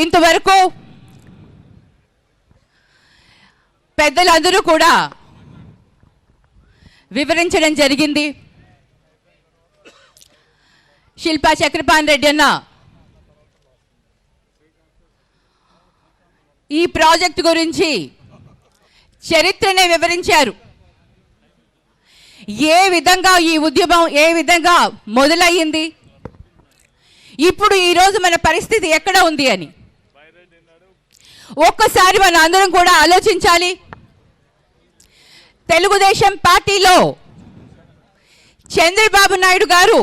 ఇంతవరకు పెద్దలందరూ కూడా వివరించడం జరిగింది. శిల్పా చక్రపాణి రెడ్డి అన్న ఈ ప్రాజెక్ట్ గురించి చరిత్రనే వివరించారు. ఏ విధంగా ఈ ఉద్యమం ఏ విధంగా మొదలయ్యింది, ఇప్పుడు ఈరోజు మన పరిస్థితి ఎక్కడ ఉంది అని ఒక్కసారి మన అందరం కూడా ఆలోచించాలి. తెలుగుదేశం పార్టీలో చంద్రబాబు నాయుడు గారు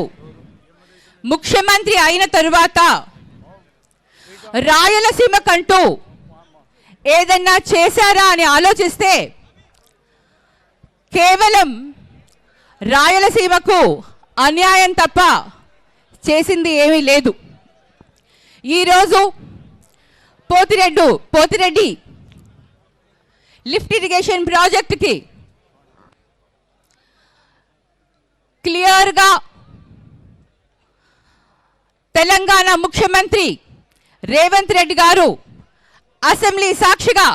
ముఖ్యమంత్రి అయిన తరువాత రాయలసీమ కంటూ ఏదన్నా చేశారా అని ఆలోచిస్తే కేవలం రాయలసీమకు అన్యాయం తప్ప చేసింది ఏమీ లేదు. ఈరోజు పోతిరెడ్డి లిఫ్ట్ ఇరిగేషన్ ప్రాజెక్టుకి క్లియర్గా తెలంగాణ ముఖ్యమంత్రి రేవంత్ రెడ్డి గారు అసెంబ్లీ సాక్షిగా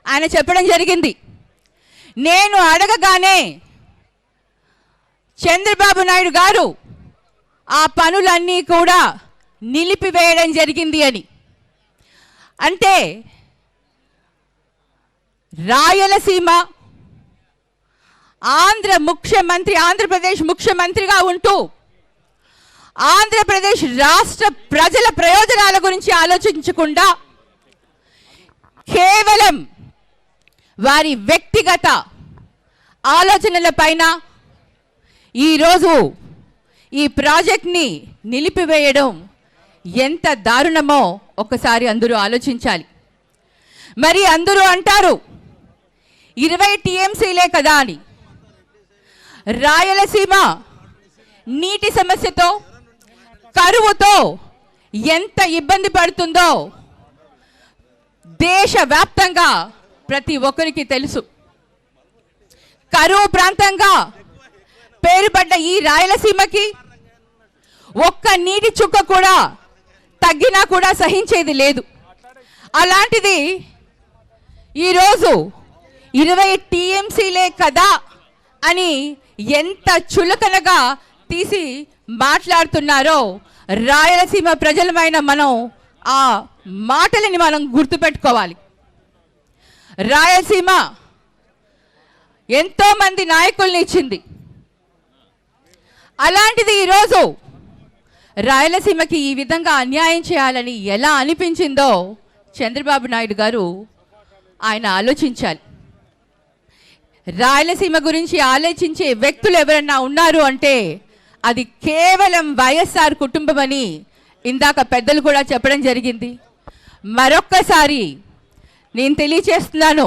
ఆయన చెప్పడం జరిగింది. నేను అడగగానే చంద్రబాబు నాయుడు గారు ఆ పనులన్నీ కూడా నిలిపివేయడం జరిగింది అని. అంటే రాయలసీమ ఆంధ్రప్రదేశ్ ముఖ్యమంత్రిగా ఉంటూ ఆంధ్రప్రదేశ్ రాష్ట్ర ప్రజల ప్రయోజనాల గురించి ఆలోచించకుండా కేవలం వారి వ్యక్తిగత ఆలోచనల పైన ఈరోజు ఈ ప్రాజెక్ట్ని నిలిపివేయడం ఎంత దారుణమో ఒకసారి అందరూ ఆలోచించాలి. మరి అందరూ అంటారు 20 టీఎంసీలే కదా అని. రాయలసీమ నీటి సమస్యతో కరువుతో ఎంత ఇబ్బంది పడుతుందో దేశవ్యాప్తంగా ప్రతి ఒక్కరికి తెలుసు. కరువు ప్రాంతంగా పేరుపడ్డ ఈ రాయలసీమకి ఒక్క నీటి చుక్క కూడా తగ్గినా కూడా సహించేది లేదు. అలాంటిది ఈరోజు 20 టీఎంసీలే కదా అని ఎంత చులకనగా తీసి మాట్లాడుతున్నారో రాయలసీమ ప్రజలమైన మనం ఆ మాటలని మనం గుర్తుపెట్టుకోవాలి. రాయలసీమ ఎంతో మంది నాయకుల్ని ఇచ్చింది. అలాంటిది ఈరోజు రాయలసీమకి ఈ విధంగా అన్యాయం చేయాలని ఎలా అనిపించిందో చంద్రబాబు నాయుడు గారు ఆయన ఆలోచించాలి. రాయలసీమ గురించి ఆలోచించే వ్యక్తులు ఎవరన్నా ఉన్నారు అంటే అది కేవలం వైఎస్ఆర్ కుటుంబం అని ఇందాక పెద్దలు కూడా చెప్పడం జరిగింది. మరొక్కసారి నేను తెలియచేస్తున్నాను,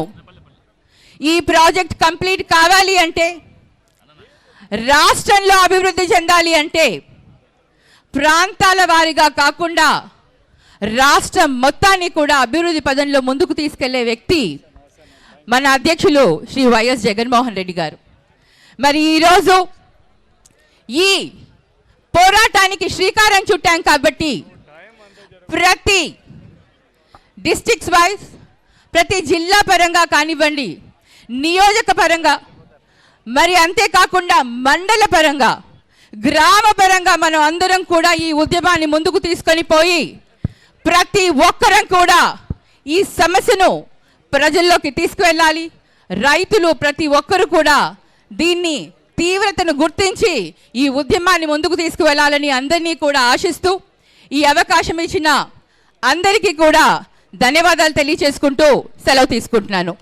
ఈ ప్రాజెక్ట్ కంప్లీట్ కావాలి అంటే, రాష్ట్రంలో అభివృద్ధి చెందాలి అంటే ప్రాంతాల వారీగా కాకుండా రాష్ట్రం మొత్తాన్ని కూడా అభివృద్ధి పదంలో ముందుకు తీసుకెళ్లే వ్యక్తి మన అధ్యక్షులు శ్రీ వైఎస్ జగన్మోహన్ రెడ్డి గారు. మరి ఈరోజు ఈ పోరాటానికి శ్రీకారం చుట్టాం కాబట్టి ప్రతి డిస్ట్రిక్ట్స్ వైజ్, ప్రతి జిల్లా పరంగా కానివ్వండి, నియోజక పరంగా, మరి అంతేకాకుండా మండల పరంగా, గ్రామ పరంగా మనం అందరం కూడా ఈ ఉద్యమాన్ని ముందుకు తీసుకొని పోయి ప్రతి ఒక్కరం కూడా ఈ సమస్యను ప్రజల్లోకి తీసుకువెళ్ళాలి. రైతులు ప్రతి ఒక్కరు కూడా దీన్ని తీవ్రతను గుర్తించి ఈ ఉద్యమాన్ని ముందుకు తీసుకువెళ్ళాలని అందరినీ కూడా ఆశిస్తూ ఈ అవకాశం ఇచ్చిన అందరికీ కూడా ధన్యవాదాలు తెలియచేసుకుంటూ సెలవు తీసుకుంటున్నాను.